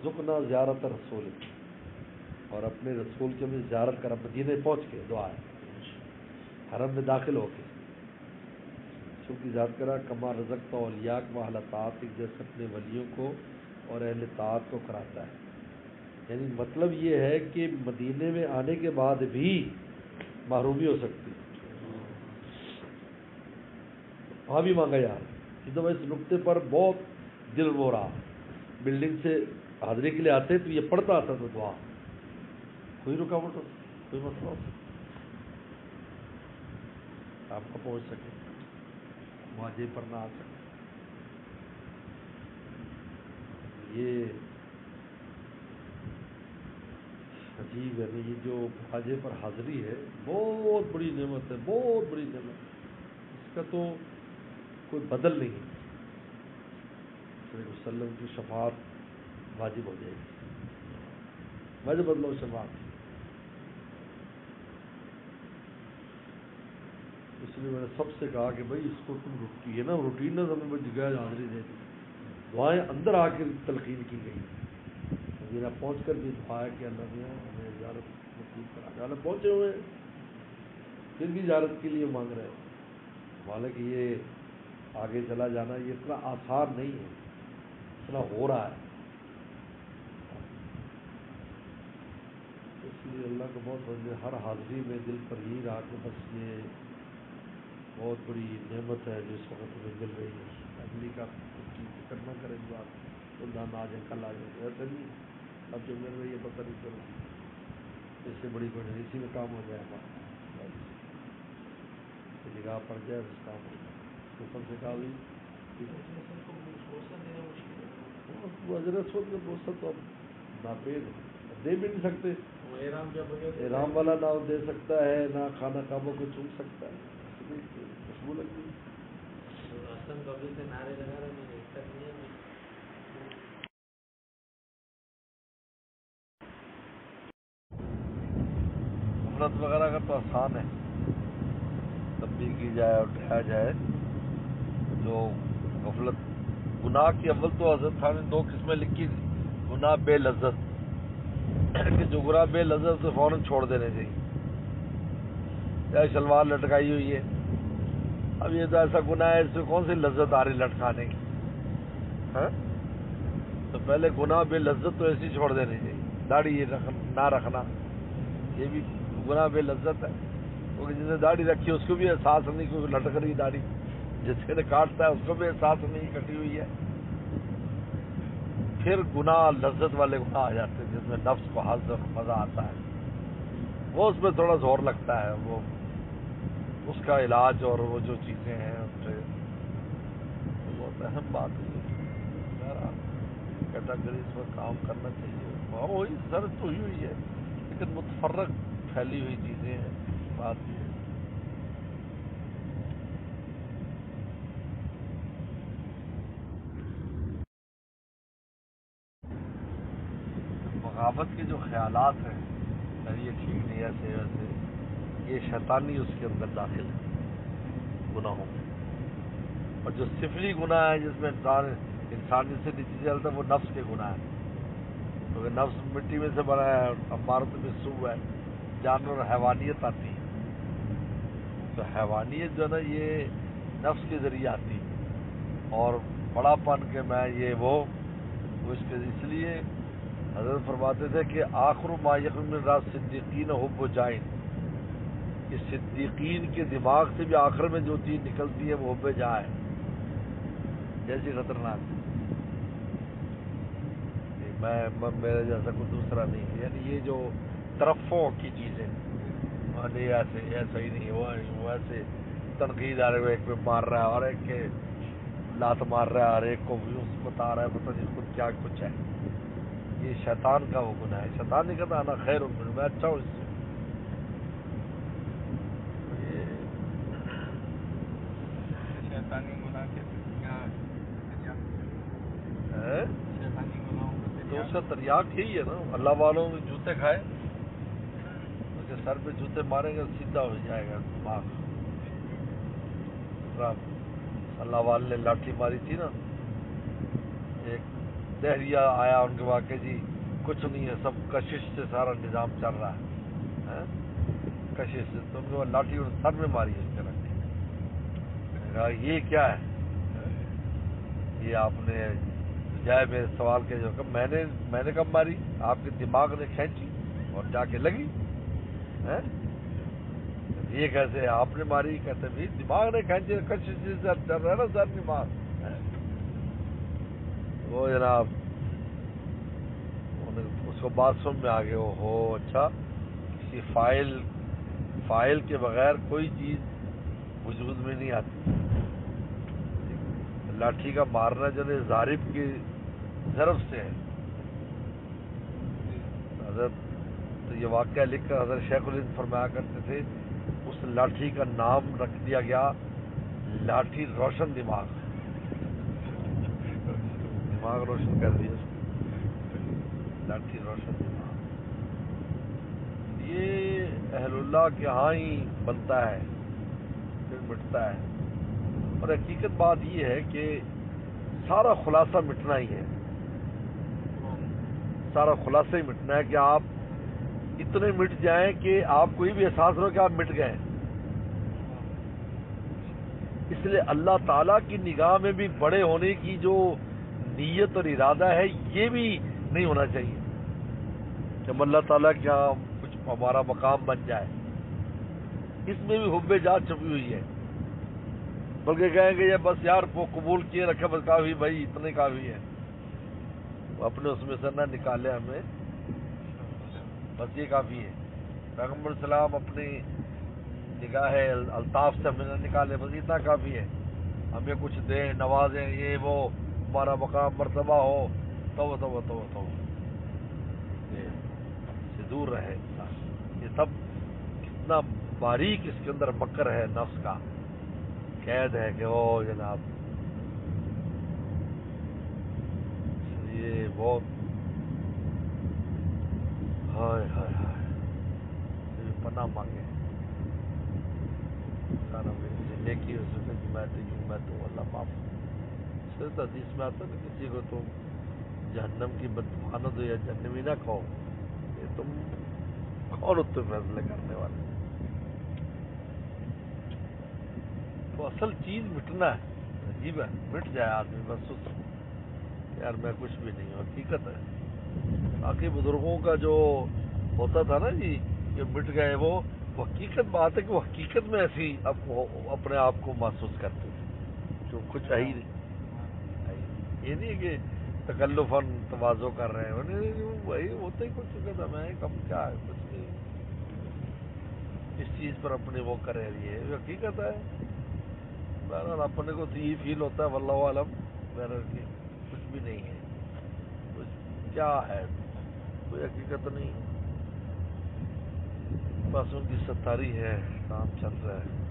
ورزقنا زیارت رسول، اور اپنے رسول کی ہمیں زیارت کر مدینے پہنچ کے دعا ہے، حرم میں داخل ہو کے رسول کی زیارت کرا، کما رزقتا اولیاءک و اہل طاعت، جیسے اپنے ولیوں کو اور اہل طاعت کو کراتا ہے. یعنی مطلب یہ ہے کہ مدینے میں آنے کے بعد بھی محرومی ہو سکتی ہے. وہاں بھی مانگا یار. اس دفعہ اس نقطے پر بہت دل رو رہا. بلڈنگ سے حاضری کے لیے آتے تو یہ پڑھتا آتا تو دعا، کوئی رکاوٹ ہو، کوئی مسئلہ ہو، آپ کو پہنچ سکے، مواجہ پر نہ آ سکے. یہ عجیب ہے. یہ جو مواجہ پر حاضری ہے بہت بڑی نعمت ہے، بہت بڑی نعمت ہے. اس کا تو کوئی بدل نہیں ہے. صلی اللہ علیہ وسلم کی شفاعت واجب ہو جائے گی. واجب بدلو شفاعت. اس لیے میں نے سب سے کہا کہ بھائی اس کو تم یہ نا روٹین نہ ہمیں جگہ حاضری دے دی. دعائیں اندر آ کے تلقین کی گئی. مدینہ پہنچ کر بھی دعا ہے کہ اللہ نے ہمیں زیارت نصیب کرا. حالانکہ پہنچے ہوئے پھر بھی زیارت کے لیے مانگ رہے ہیں. حالانکہ یہ آگے چلا جانا یہ اتنا آسان نہیں ہے، اتنا ہو رہا ہے. اس لیے اللہ کو بہت بڑے ہر حاضری میں دل پر یہی رہا کہ بس یہ بہت بڑی نعمت ہے جو اس وقت ہمیں مل رہی ہے. اگلی کا کچھ فکر نہ کریں جو آپ خدان آ جائیں کل آ جائیں، ایسا نہیں. اب جو مل رہی ہے پتہ نہیں چلو، اس سے بڑی کوئی نہیں. اسی میں کام ہو جائے ہمارا، نگاہ پڑ جائے اس کام ہو جائے. اوپر سے کہا بھی وزیر سود کا بوسہ تو اب ناپید دے بھی نہیں سکتے. احرام والا نہ دے سکتا ہے، نہ خانہ کعبہ کو چوم سکتا ہے. خوشبو لگتی ہے. غفلت وغیرہ کا تو آسان ہے، تنبیہ کی جائے اور اٹھایا جائے. جو غفلت گناہ کی اول تو حضرت خان نے 2 قسمیں لکھی تھی. گناہ بے لذت کہ جو گناہ بے لذت سے فوراً چھوڑ دینے چاہیے. چاہے شلوار لٹکائی ہوئی ہے، اب یہ تو ایسا گناہ ہے اس میں کون سی لذت آ رہی لٹکانے کی. تو پہلے گناہ بے لذت تو ایسی چھوڑ دینی چاہیے. داڑھی نہ رکھنا یہ بھی گناہ بے لذت ہے، کیونکہ جس نے داڑھی رکھی اس کو بھی احساس نہیں کیونکہ لٹک رہی داڑھی. جس نے کاٹتا ہے اس کو بھی احساس نہیں کٹی ہوئی ہے. پھر گناہ لذت والے گناہ آ جاتے ہیں جس میں نفس کو حظ اور مزہ آتا ہے، وہ اس میں تھوڑا زور لگتا ہے. وہ اس کا علاج اور وہ جو چیزیں ہیں ان سے بہت اہم بات ہے. کیٹاگریز پر کام کرنا چاہیے. وہی زرد تو ہوئی ہے لیکن متفرق پھیلی ہوئی چیزیں ہیں. بات یہ بغاوت کے جو خیالات ہیں یہ ٹھیک نہیں ایسے ویسے، یہ شیطانی اس کے اندر داخل ہے گناہوں میں. اور جو سفلی گناہ ہے جس میں انسانی سے نیچے چلتا ہے وہ نفس کے گناہ ہے. کیونکہ نفس مٹی میں سے بنا ہے، امارت میں سو ہے، جانور حیوانیت آتی ہے. تو حیوانیت جو ہے نا یہ نفس کے ذریعے آتی ہے. اور بڑا پن کے میں یہ وہ اس لیے حضرت فرماتے تھے کہ آخر ما یخرج من راس صدیقین حب جائن، کہ صدیقین کے دماغ سے بھی آخر میں جو چیز نکلتی ہے وہ حب جاہ ہے. جیسی خطرناک میں میرے جیسا کوئی دوسرا نہیں. یعنی یہ جو طرفوں کی چیزیں ایسے ایسا ہی نہیں، وہ ایسے تنقید آ رہے، ایک پہ مار رہا ہے اور ایک کے لات مار رہا ہے اور ایک کو اس بتا رہا ہے پتہ نہیں خود کیا کچھ ہے. یہ شیطان کا وہ گناہ ہے. شیطان نہیں کہتا انا خیر میں اچھا ہوں اس سے. شیطانی گناہ کے تو اس کا تریاق یہی ہے نا، اللہ والوں میں جوتے کھائے اس کے سر پہ جوتے ماریں گے سیدھا ہو جائے گا دماغ. اللہ والے نے لاٹھی ماری تھی نا ایک دہریہ آیا ان کے واقع جی کچھ نہیں ہے، سب کشش سے سارا نظام چل رہا ہے، کشش سے، تو ان کو لاٹھی اور سر میں ماری اس کے رکھ کہا یہ کیا ہے؟ یہ آپ نے جائے میرے سوال کے جو کہ میں نے کب ماری؟ آپ کے دماغ نے کھینچی اور جا کے لگی. یہ کیسے آپ نے ماری؟ کہتے بھی دماغ نے کھینچی، کشش سے چل رہا ہے نا سر دماغ. وہ جناب اس کو بات سمجھ میں آ گئے، ہو اچھا کسی فائل کے بغیر کوئی چیز وجود میں نہیں آتی. لاٹھی کا مارنا جو ہے ضارب کی ضرب سے ہے. حضرت تو یہ واقعہ لکھ کر حضرت شیخ الہند فرمایا کرتے تھے اس لاٹھی کا نام رکھ دیا گیا لاٹھی روشن دماغ. دماغ روشن کر دیا لاٹھی روشن دماغ. یہ اہل اللہ کے ہاں ہی بنتا ہے پھر مٹتا ہے. اور حقیقت بات یہ ہے کہ سارا خلاصہ مٹنا ہی ہے، سارا خلاصہ ہی مٹنا ہے کہ آپ اتنے مٹ جائیں کہ آپ کو یہ بھی احساس ہو کہ آپ مٹ گئے. اس لیے اللہ تعالیٰ کی نگاہ میں بھی بڑے ہونے کی جو نیت اور ارادہ ہے یہ بھی نہیں ہونا چاہیے جب اللہ تعالیٰ کے یہاں کچھ ہمارا مقام بن جائے. اس میں بھی حب ذات چھپی ہوئی ہے، بلکہ کہیں گے یہ بس یار وہ قبول کیے رکھے بس کافی بھائی اتنے کافی ہے. اپنے اس میں سے نہ نکالے ہمیں، بس یہ کافی ہے. پیغمبر السلام اپنی نگاہ الطاف سے ہمیں نہ نکالے، بس اتنا کافی ہے. ہمیں کچھ دیں نوازیں یہ وہ ہمارا مقام مرتبہ ہو تو سے دور رہے انسان. یہ سب کتنا باریک اس کے اندر مکر ہے، نفس کا قید ہے کہ او جناب یہ بہت ہائے ہائے ہائے پناہ مانگے نیکی میں تو اللہ معاف. صرف حدیث میں آتا نا کسی کو تم جہنم کی بددعا دو یا جہنمی نہ کہو، یہ تم کون اتنے فیصلے کرنے والے. تو اصل چیز مٹنا ہے. عجیب ہے، مٹ جائے آدمی بس یار میں کچھ بھی نہیں ہوں. حقیقت ہے باقی بزرگوں کا جو ہوتا تھا نا جی کہ مٹ گئے، وہ حقیقت بات ہے کہ وہ حقیقت میں ایسی اپنے آپ کو محسوس کرتے تھے جو کچھ ہے ہی نہیں. یہ نہیں کہ تکلفاً تواضع کر رہے ہیں، وہی ہوتا ہی کچھ چکا تھا. میں کم کیا ہے کچھ نہیں اس چیز پر اپنے وہ کرے رہی ہے. حقیقت ہے بہرحال اپنے کو تو یہ فیل ہوتا ہے واللہ عالم بہرحال کہ کچھ بھی نہیں ہے، کچھ کیا ہے کوئی حقیقت نہیں، بس ان کی ستاری ہے، کام چل رہا ہے.